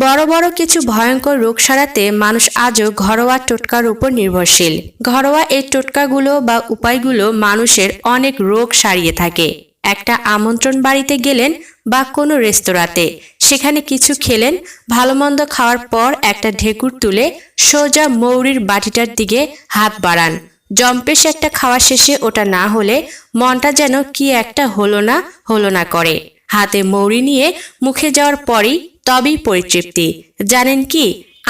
বড় বড় কিছু ভয়ঙ্কর রোগ সারাতে মানুষ আজও ঘরোয়া টোটকার উপর নির্ভরশীল। ঘরোয়া এই টোটকাগুলো বা উপায়গুলো মানুষের অনেক রোগ সারিয়ে থাকে। একটা আমন্ত্রণ বাড়িতে গেলেন বা কোনো রেস্তোরাঁতে, সেখানে কিছু খেলেন, ভালো মন্দ খাওয়ার পর একটা ঢেকুর তুলে সোজা মৌরির বাটিটার দিকে হাত বাড়ান। জম্পেশ একটা খাওয়া শেষে ওটা না হলে মনটা যেন কি একটা হলো না করে। হাতে মৌরি নিয়ে মুখে যাওয়ার পরই তবেই পরিতৃপ্তি। জানেন কি,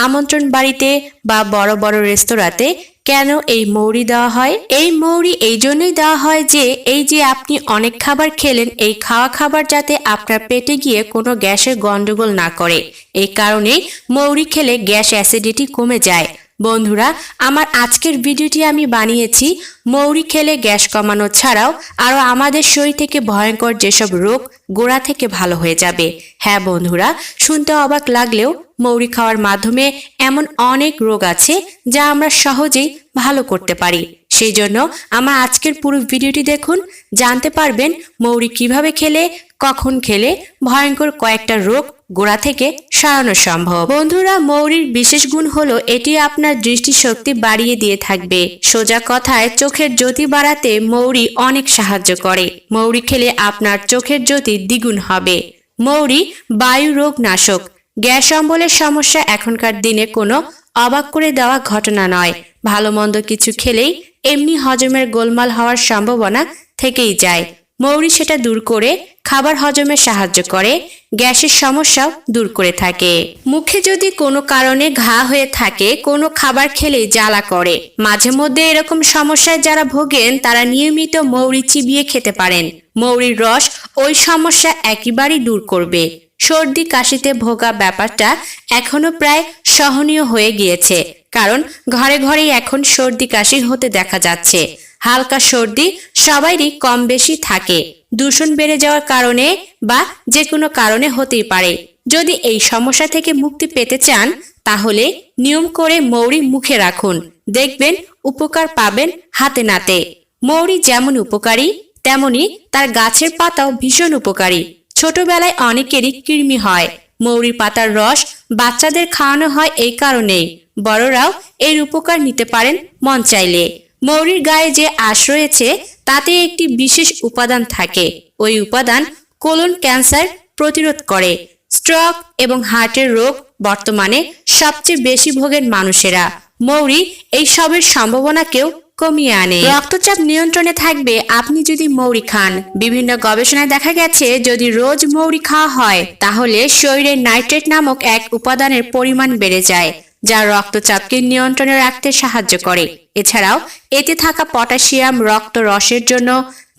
আমন্ত্রণ বাড়িতে বা বড় বড় রেস্তোরাঁতে কেন এই মৌরি দেওয়া হয়? এই মৌরি এই জন্যই দেওয়া হয় যে এই যে আপনি অনেক খাবার খেলেন, এই খাওয়া খাবার যাতে আপনার পেটে গিয়ে কোনো গ্যাসের গন্ডগোল না করে। এই কারণেই মৌরি খেলে গ্যাস অ্যাসিডিটি কমে যায়। বন্ধুরা, আমার আজকের ভিডিওটি আমি বানিয়েছি মৌরি খেলে গ্যাস কমানো ছাড়াও আরও আমাদের শরীর থেকে ভয়ঙ্কর যেসব রোগ গোড়া থেকে ভালো হয়ে যাবে। হ্যাঁ বন্ধুরা, শুনতে অবাক লাগলেও মৌরি খাওয়ার মাধ্যমে এমন অনেক রোগ আছে যা আমরা সহজেই ভালো করতে পারি। সেই জন্য আমার আজকের পুরো ভিডিওটি দেখুন, জানতে পারবেন মৌরি কিভাবে খেলে, কখন খেলে ভয়ঙ্কর কয়েকটা রোগ গোড়া থেকে সরানো সম্ভব। বন্ধুরা, মৌরির বিশেষ গুণ হলো এটি আপনার দৃষ্টিশক্তি বাড়িয়ে দিয়ে থাকবে। সোজা কথায় চোখের জ্যোতি বাড়াতে মৌরি অনেক সাহায্য করে। মৌরি খেলে আপনার চোখের জ্যোতি দ্বিগুণ হবে। মৌরি বায়ু রোগ নাশক। গ্যাস অম্বলের সমস্যা এখনকার দিনে কোনো অবাক করে দেওয়া ঘটনা নয়। ভালো মন্দ কিছু খেলেই এমনি হজমের গোলমাল হওয়ার সম্ভাবনা থেকেই যায়। মৌরি সেটা দূর করে খাবার হজমে সাহায্য করে, গ্যাসের সমস্যাও দূর করে থাকে। মুখে যদি কোনো কারণে ঘা হয়ে থাকে, কোনো খাবার খেলেই জ্বালা করে, মাঝে মধ্যে এরকম সমস্যায় যারা ভোগেন তারা নিয়মিত মৌরি চিবিয়ে খেতে পারেন। মৌরির রস ওই সমস্যা একেবারেই দূর করবে। সর্দি কাশিতে ভোগা ব্যাপারটা এখনো প্রায় সহনীয় হয়ে গিয়েছে, কারণ ঘরে ঘরেই এখন সর্দি কাশি হতে দেখা যাচ্ছে। হালকা সর্দি সবারই কম বেশি থাকে, দূষণ বেড়ে যাওয়ার কারণে বা যে কোনো কারণে হতেই পারে। যদি এই সমস্যা থেকে মুক্তি পেতে চান তাহলে নিয়ম করে মৌরি মুখে রাখুন, দেখবেন উপকার পাবেন হাতে নাতে। মৌরি যেমন উপকারী তেমনি তার গাছের পাতাও ভীষণ উপকারী। ছোটবেলায় অনেকেরই কৃমি হয়, মৌরির পাতার রস বাচ্চাদের খাওয়ানো হয় এই কারণেই। বড়রাও এর উপকার নিতে পারেন মন চাইলে। মৌরির গায়ে যে আঁশ রয়েছে তাতে একটি বিশেষ উপাদান থাকে। ওই উপাদান কোলন ক্যান্সার প্রতিরোধ করে। স্ট্রোক এবং হার্টের রোগ বর্তমানে সবচেয়ে বেশি ভোগেন মানুষেরা। মৌরি এই সবের সম্ভাবনাকেও কমিয়ে আনে। রক্তচাপ নিয়ন্ত্রণে থাকবে আপনি যদি মৌরি খান। বিভিন্ন গবেষণায় দেখা গেছে যদি রোজ মৌরি খাওয়া হয় তাহলে শরীরে নাইট্রেট নামক এক উপাদানের পরিমাণ বেড়ে যায়, যা রক্তচাপকে নিয়ন্ত্রণে রাখতে সাহায্য করে। এছাড়াও এতে থাকা পটাশিয়াম রক্ত রসের জন্য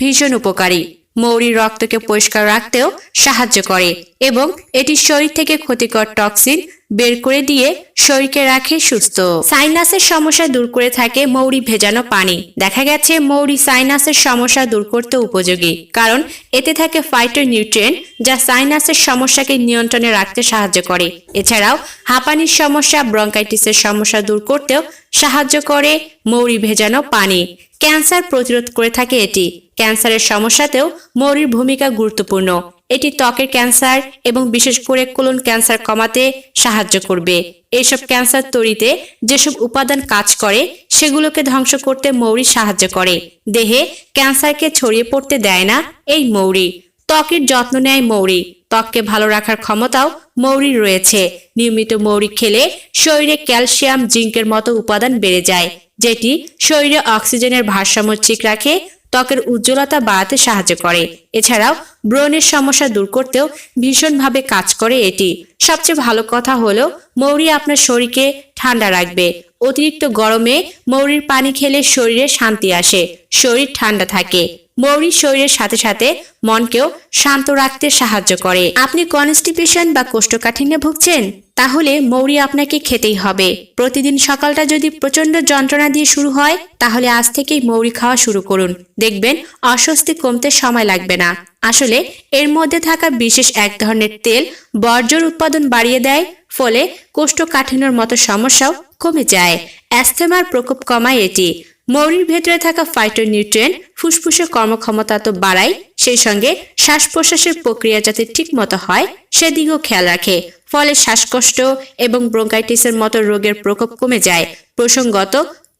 ভীষণ উপকারী। মৌরি রক্তকে পরিষ্কার রাখতেও সাহায্য করে এবং এটি শরীর থেকে ক্ষতিকর টক্সিন বের করে দিয়ে শরীরকে রাখে সুস্থ। সাইনাসের সমস্যা দূর করে থাকে মৌরি ভেজানো পানি। দেখা গেছে মৌরি সাইনাসের সমস্যা দূর করতে উপযোগী, কারণ এতে থাকে ফাইটোনিউট্রিয়েন্ট যা সাইনাসের সমস্যাকে নিয়ন্ত্রণে রাখতে সাহায্য করে। এছাড়াও হাঁপানির সমস্যা, ব্রঙ্কাইটিসের সমস্যা দূর করতেও সাহায্য করে মৌরি ভেজানো পানি। ক্যান্সার প্রতিরোধ করে থাকে এটি। ক্যান্সারের সমস্যাতেও মৌরির ভূমিকা গুরুত্বপূর্ণ। এটি ত্বকের ক্যান্সার এবং বিশেষ করে কোলন ক্যান্সার কমাতে সাহায্য করবে। এসব ক্যান্সার তৈরিতে যেসব উপাদান কাজ করে সেগুলোকে ধ্বংস করতে মৌরি সাহায্য করে। দেহে ক্যান্সারকে ছড়িয়ে পড়তে দেয় না এই মৌরি। ত্বকের যত্ন নেয় মৌরি। ত্বককে ভালো রাখার ক্ষমতাও মৌরির রয়েছে। নিয়মিত মৌরি খেলে শরীরে ক্যালসিয়াম, জিঙ্কের মতো উপাদান বেড়ে যায়, যেটি শরীরে অক্সিজেনের ভারসাম্য ঠিক রাখে, ত্বকের উজ্জ্বলতা বাড়াতে সাহায্য করে। এছাড়াও ব্রণের সমস্যা দূর করতেও ভীষণভাবে কাজ করে এটি। সবচেয়ে ভালো কথা হলো মৌরি আপনার শরীরকে ঠান্ডা রাখবে। অতিরিক্ত গরমে মৌরির পানি খেলে শরীরে শান্তি আসে, শরীর ঠান্ডা থাকে। মৌরি শরীরের সাথে সাথে মনকেও শান্ত রাখতে সাহায্য করে। আপনি কনস্টিপেশন বা কোষ্ঠকাঠিন্যে ভুগছেন, তাহলে মৌরি আপনাকে খেতেই হবে। প্রতিদিন সকালটা যদি প্রচন্ড যন্ত্রণা দিয়ে শুরু হয় তাহলে আজ থেকেই মৌরি খাওয়া শুরু করুন, দেখবেন অস্বস্তি কমতে সময় লাগবে না। আসলে এর মধ্যে থাকা বিশেষ এক ধরনের তেল বর্জ্যর উৎপাদন বাড়িয়ে দেয়, ফলে কোষ্ঠকাঠিন্যর মতো সমস্যাও কমে যায়। অ্যাস্থমার প্রকোপ কমায় এটি। মৌরির ভেতরে থাকা ফাইটোনিউট্রিয়েন্ট ফুসফুসের কর্মক্ষমতা তো বাড়ায়, সেই সঙ্গে শ্বাস প্রশ্বাসের প্রক্রিয়া যাতে ঠিকমতো হয় সেদিকেও খেয়াল রাখে। ফলে শ্বাসকষ্ট এবং ব্রঙ্কাইটিসের মতো রোগের প্রকোপ কমে যায়। প্রসঙ্গত,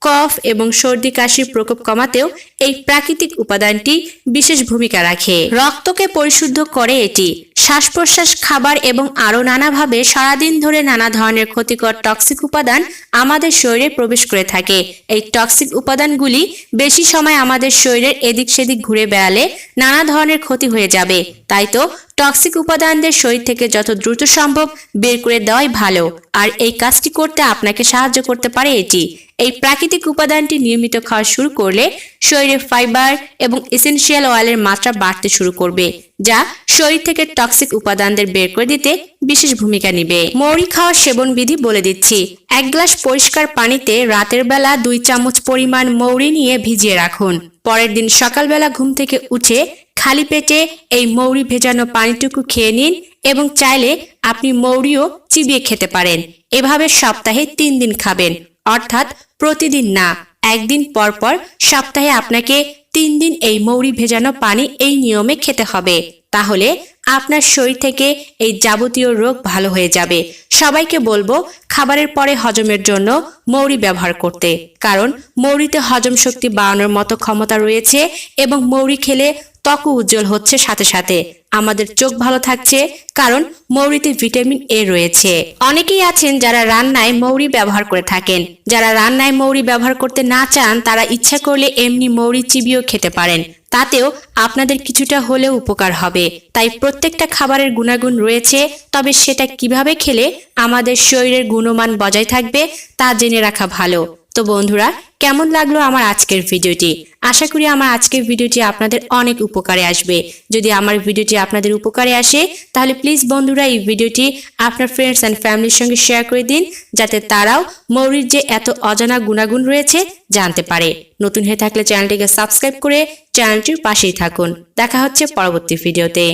কফ এবং সর্দি কাশির প্রকোপ কমাতেও এই প্রাকৃতিক উপাদানটি বিশেষ ভূমিকা রাখে। রক্তকে পরিশুদ্ধ করে এটি। শ্বাস প্রশ্বাস, খাবার এবং আরও নানাভাবে সারাদিন ধরে নানা ধরনের ক্ষতিকর টক্সিক উপাদান আমাদের শরীরে প্রবেশ করে থাকে। এই টক্সিক উপাদানগুলি বেশি সময় আমাদের শরীরের এদিক সেদিক ঘুরে বেড়ালে নানা ধরনের ক্ষতি হয়ে যাবে। তাই তো টক্সিক উপাদানদের শরীর থেকে যত দ্রুত সম্ভব বের করে দেওয়াই ভালো। আর এই কাজটি করতে আপনাকে সাহায্য করতে পারে এটি। এই প্রাকৃতিক উপাদানটি নিয়মিত খাওয়া শুরু করলে শরীরে ফাইবার এবং এসেনশিয়াল অয়েলের মাত্রা বাড়তে শুরু করবে, যা শরীর থেকে টক্সিক উপাদানদের বের করে দিতে বিশেষ ভূমিকা নেবে। মৌরি খাওয়ার সেবন বিধি বলে দিচ্ছি। 1 গ্লাস পরিষ্কার পানিতে রাতের বেলা 2 চামচ পরিমাণ মৌরি নিয়ে ভিজিয়ে রাখুন। পরের দিন সকালবেলা ঘুম থেকে উঠে খালি পেটে এই মৌরি ভেজানো পানিটুকু খেয়ে নিন এবং চাইলে আপনি মৌরিও চিবিয়ে খেতে পারেন। এভাবে সপ্তাহে 3 দিন খাবেন, অর্থাৎ প্রতিদিন না, একদিন পর পর সপ্তাহে আপনাকে 3 দিন এই মৌরি ভেজানো পানি এই নিয়মে খেতে হবে। তাহলে আপনার শরীর থেকে এই যাবতীয় রোগ ভালো হয়ে যাবে। সবাইকে বলবো খাবারের পরে হজমের জন্য মৌরি ব্যবহার করতে, কারণ মৌরিতে হজম শক্তি বাড়ানোর মতো ক্ষমতা রয়েছে এবং মৌরি খেলে ত্বকও উজ্জ্বল হচ্ছে, সাথে সাথে আমাদের চোখ ভালো থাকছে, কারণ মৌরিতে ভিটামিন এ রয়েছে। অনেকেই আছেন যারা রান্নায় মৌরি ব্যবহার করে থাকেন। যারা রান্নায় মৌরি ব্যবহার করতে না চান তারা ইচ্ছা করলে এমনি মৌরি চিবিয়েও খেতে পারেন, তাতেও আপনাদের কিছুটা হলেও উপকার হবে। তাই প্রত্যেকটা খাবারের গুণাগুণ রয়েছে, তবে সেটা কিভাবে খেলে আমাদের শরীরের গুণমান বজায় থাকবে তা জেনে রাখা ভালো। তো বন্ধুরা, কেমন লাগলো আমার আজকের ভিডিওটি? আশা করি আমার আজকের ভিডিওটি আপনাদের অনেক উপকারে আসবে। যদি আমার ভিডিওটি আপনাদের উপকারে আসে তাহলে প্লিজ বন্ধুরা এই ভিডিওটি আপনার ফ্রেন্ডস অ্যান্ড ফ্যামিলির সঙ্গে শেয়ার করে দিন, যাতে তারাও মৌরির যে এত অজানা গুণাগুণ রয়েছে জানতে পারে। নতুন হয়ে থাকলে চ্যানেলটিকে সাবস্ক্রাইব করে চ্যানেলটির পাশেই থাকুন। দেখা হচ্ছে পরবর্তী ভিডিওতে।